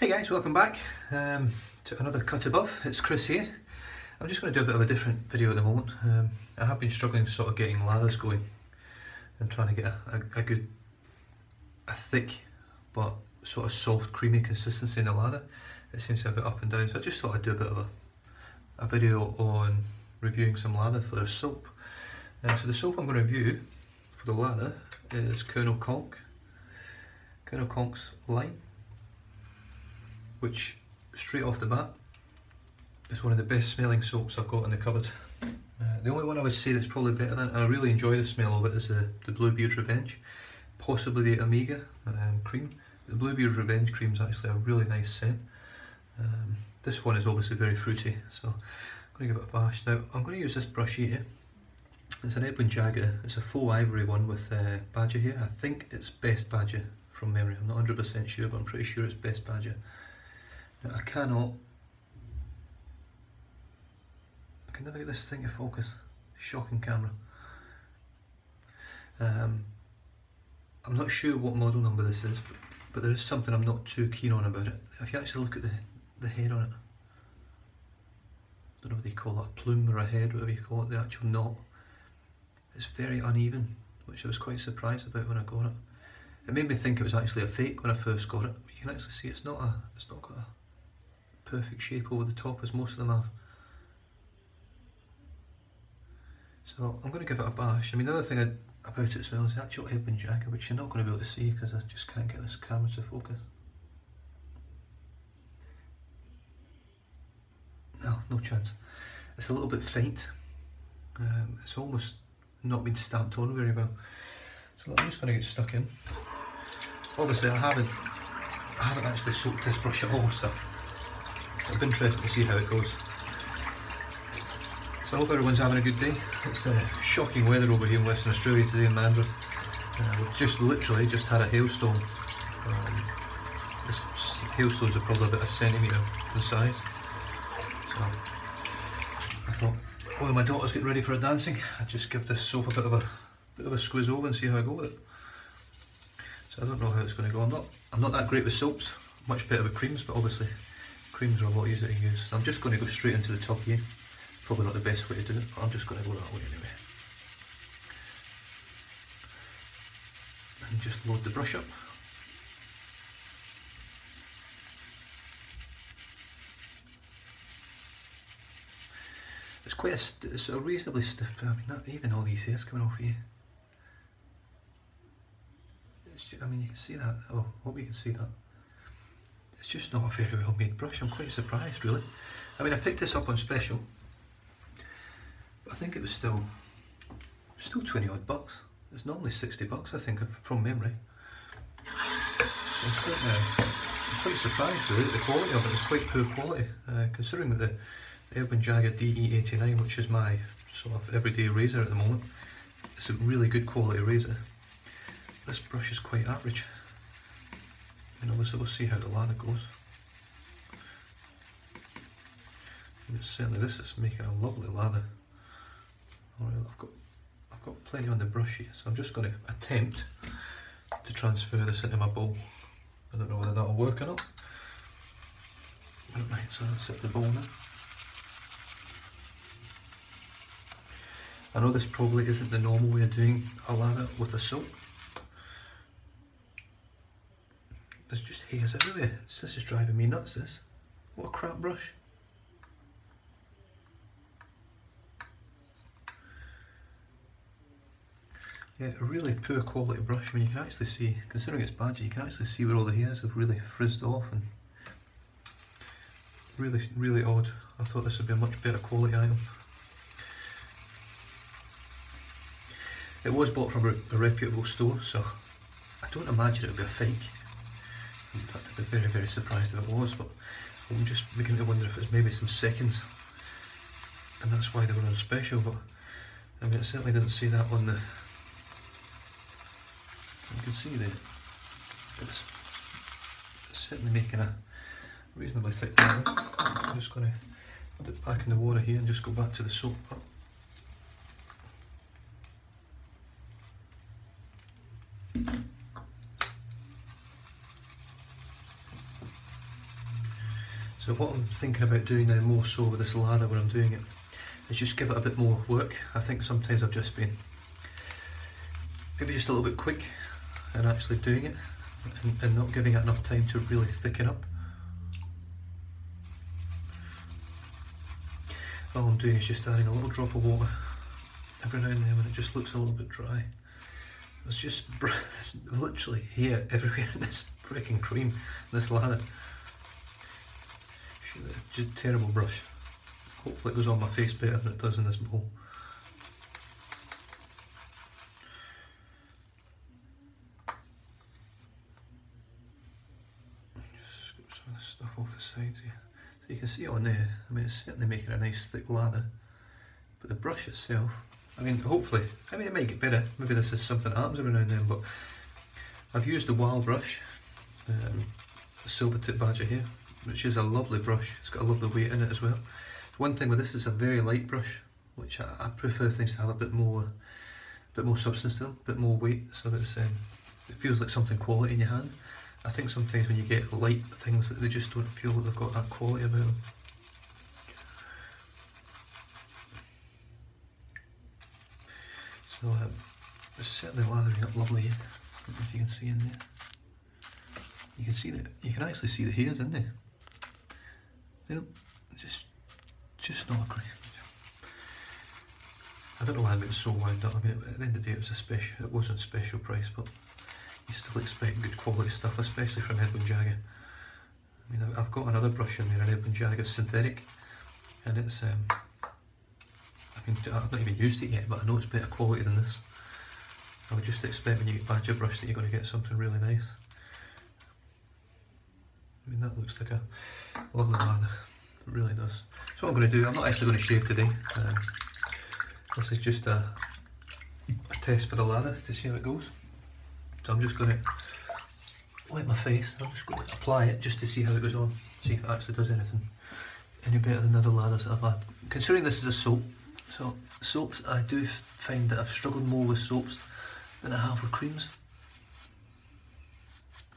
Hey guys, welcome back to another cut above. It's Chris here. I'm just going to do a bit of a different video at the moment. I have been struggling sort of getting lathers going and trying to get a thick but sort of soft creamy consistency in the lather. It seems to be a bit up and down, so I just thought I'd do a bit of a video on reviewing some lather for the soap. So the soap I'm going to review for the lather is Conk. Conk's Lime, which straight off the bat is one of the best smelling soaps I've got in the cupboard. The only one I would say that's probably better than, and I really enjoy the smell of it, is the Bluebeard's Revenge, possibly the Omega cream. The Bluebeard's Revenge cream is actually a really nice scent. This one is obviously very fruity, so I'm going to give it a bash. Now I'm going to use this brush here. It's an Edwin Jagger. It's a faux ivory one with badger here. I think it's best badger from memory. I'm not 100% sure, but I'm pretty sure it's best badger. Now, I can never get this thing to focus. Shocking camera. I'm not sure what model number this is, but there is something I'm not too keen on about it. If you actually look at the head on it, I don't know what they call it, a plume or a head, whatever you call it, the actual knot. It's very uneven, which I was quite surprised about when I got it. It made me think it was actually a fake when I first got it, but you can actually see it's not got a perfect shape over the top as most of them have. So I'm going to give it a bash. I mean, the other thing about it as well is the actual Edwin Jagger, which you're not going to be able to see because I just can't get this camera to focus. No chance. It's a little bit faint. It's almost not been stamped on very well. So I'm just going to get stuck in. Obviously I haven't actually soaked this brush at all, so I'm interested to see how it goes. So I hope everyone's having a good day. It's shocking weather over here in Western Australia today in Mandurah. We've just literally had a hailstorm. This hailstones are probably about a centimetre in size. So I thought, while my daughter's getting ready for her dancing, I'd just give this soap a bit of a squeeze over and see how I go with it. So I don't know how it's going to go. I'm not that great with soaps, much better with creams, but obviously creams are a lot easier to use. I'm just going to go straight into the tub here. Probably not the best way to do it, but I'm just going to go that way anyway. And just load the brush up. It's a reasonably stiff, I mean, not even all these hairs coming off here. I mean, you can see that. Oh, hope you can see that. It's just not a very well made brush. I'm quite surprised, really. I mean, I picked this up on special, but I think it was still 20 odd bucks. It's normally 60 bucks, I think, from memory. So I'm quite surprised, really, that the quality of it is quite poor quality, considering that the Edwin Jagger DE89, which is my sort of everyday razor at the moment, it's a really good quality razor. This brush is quite average. And obviously we'll see how the lather goes. And certainly this is making a lovely lather. Alright, I've got plenty on the brush here, so I'm just going to attempt to transfer this into my bowl. I don't know whether that'll work or not. Right, so I'll set the bowl now. I know this probably isn't the normal way of doing a lather with a soap. There's just hairs everywhere. This is driving me nuts, this. What a crap brush. Yeah, a really poor quality brush. I mean, you can actually see, considering it's badger, you can actually see where all the hairs have really frizzed off, and really odd. I thought this would be a much better quality item. It was bought from a reputable store, so I don't imagine it would be a fake. In fact, I'd be very, very surprised if it was, but I'm just beginning to wonder if it's maybe some seconds, and that's why they were on special. But I mean, it certainly didn't see that on the. You can see that it's certainly making a reasonably thick lather. I'm just going to put it back in the water here and just go back to the soap pot. So what I'm thinking about doing now more so with this lather when I'm doing it is just give it a bit more work. I think sometimes I've just been maybe just a little bit quick in actually doing it and not giving it enough time to really thicken up. All I'm doing is just adding a little drop of water every now and then when it just looks a little bit dry. There's just there's literally hair everywhere in this freaking cream, this lather. Just a terrible brush. Hopefully it goes on my face better than it does in this bowl. Just scoop some of this stuff off the sides here. So you can see it on there, I mean it's certainly making a nice thick lather. But the brush itself, I mean hopefully, I mean it might get better, maybe this is something that happens every now and then, but I've used the wild brush, the silver tip badger here, which is a lovely brush. It's got a lovely weight in it as well. One thing with this is a very light brush, which I prefer things to have a bit more substance to them, a bit more weight, so that it feels like something quality in your hand. I think sometimes when you get light things, they just don't feel like they've got that quality about them. So it's certainly lathering up lovely here. I don't know if you can see in there. You can see that, you can actually see the hairs in there. They're just not great. I don't know why it was so wound up. I mean, at the end of the day, it wasn't special price, but you still expect good quality stuff, especially from Edwin Jagger. I mean, I've got another brush in there, an Edwin Jagger synthetic, and it's I've not even used it yet, but I know it's better quality than this. I would just expect when you get badger brush that you're going to get something really nice. I mean, that looks like a lovely lather. It really does. So what I'm going to do, I'm not actually going to shave today. This is just a test for the lather to see how it goes. So I'm just going to wet my face. I'm just going to apply it just to see how it goes on. See if it actually does anything any better than other lathers that I've had. Considering this is a soap, so soaps, I do find that I've struggled more with soaps than I have with creams.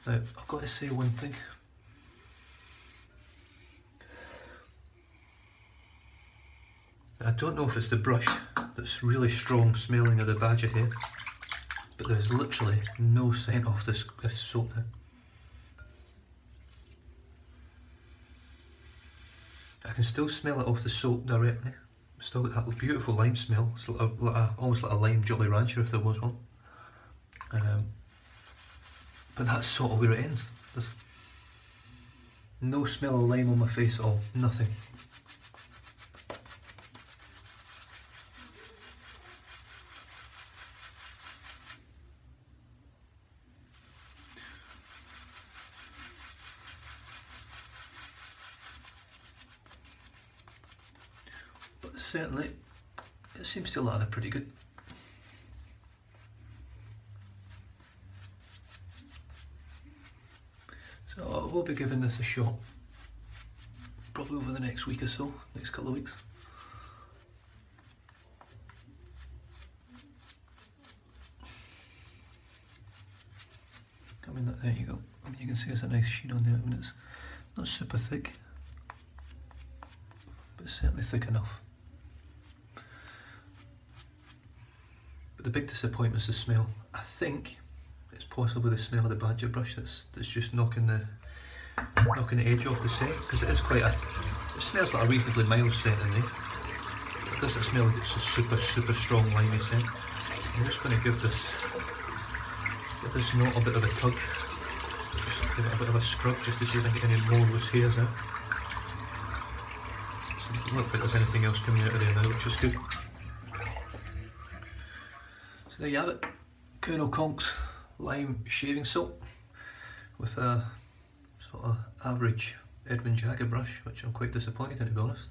Now, I've got to say one thing. I don't know if it's the brush that's really strong smelling of the badger hair, but there's literally no scent off this soap now. I can still smell it off the soap directly. It's still got that beautiful lime smell. It's almost like a lime Jolly Rancher if there was one. But that's sort of where it ends. There's no smell of lime on my face at all, nothing. But certainly, it seems to lather pretty good. So we'll be giving this a shot, probably over the next week or so, next couple of weeks. I mean, there you go. I mean, you can see there's a nice sheen on there. I mean, it's not super thick, but it's certainly thick enough. But the big disappointment is the smell. I think it's possibly the smell of the badger brush that's just knocking the edge off the scent, because it is it smells like a reasonably mild scent in there. It doesn't smell like it's a super strong limey scent. I'm just going to give this knot a bit of a tug, just give it a bit of a scrub just to see if I can get any more loose hairs out. So it doesn't look like there's anything else coming out of there now, which is good. So there you have it, Colonel Conk's lime shaving soap with a sort of average Edwin Jagger brush, which I'm quite disappointed in, to be honest.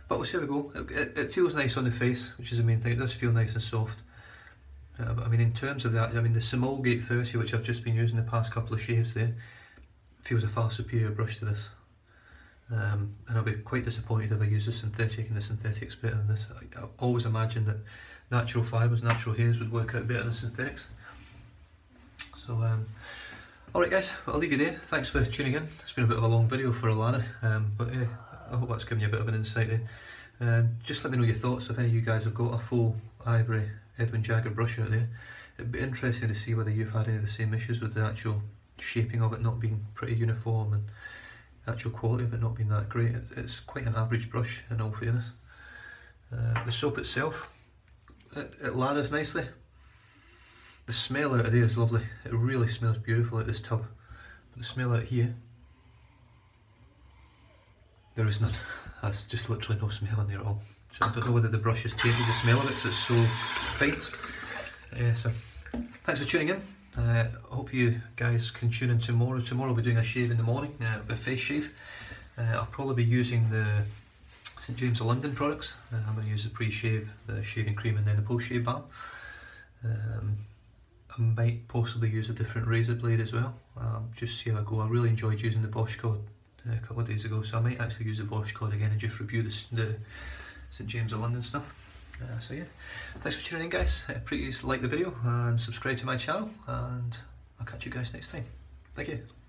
But we'll see how we go. It feels nice on the face, which is the main thing. It does feel nice and soft. But I mean, in terms of that, I mean, the Smallgate 30, which I've just been using the past couple of shaves there, feels a far superior brush to this. And I'll be quite disappointed if I use the synthetic, and the synthetic's better than this. I always imagined that natural fibres, natural hairs would work out better than synthetics. So Alright guys, I'll leave you there. Thanks for tuning in. It's been a bit of a long video for a ladder, but I hope that's given you a bit of an insight. Just let me know your thoughts if any of you guys have got a full ivory Edwin Jagger brush out there. It'd be interesting to see whether you've had any of the same issues with the actual shaping of it not being pretty uniform and the actual quality of it not being that great. It's quite an average brush in all fairness. The soap itself, it lathers nicely. The smell out of there is lovely. It really smells beautiful out of this tub. But the smell out here, there is none. There's just literally no smell in there at all. So I don't know whether the brush has tainted the smell of it because it's so faint. So thanks for tuning in. I hope you guys can tune in tomorrow. Tomorrow I'll be doing a shave in the morning, a face shave. I'll probably be using the St James of London products. I'm going to use the pre-shave, the shaving cream and then the post-shave balm. I might possibly use a different razor blade as well. Just see how I go. I really enjoyed using the Voshcod a couple of days ago, so I might actually use the Voshcod again and just review the St James of London stuff. So yeah, thanks for tuning in guys. Please like the video and subscribe to my channel, and I'll catch you guys next time. Thank you.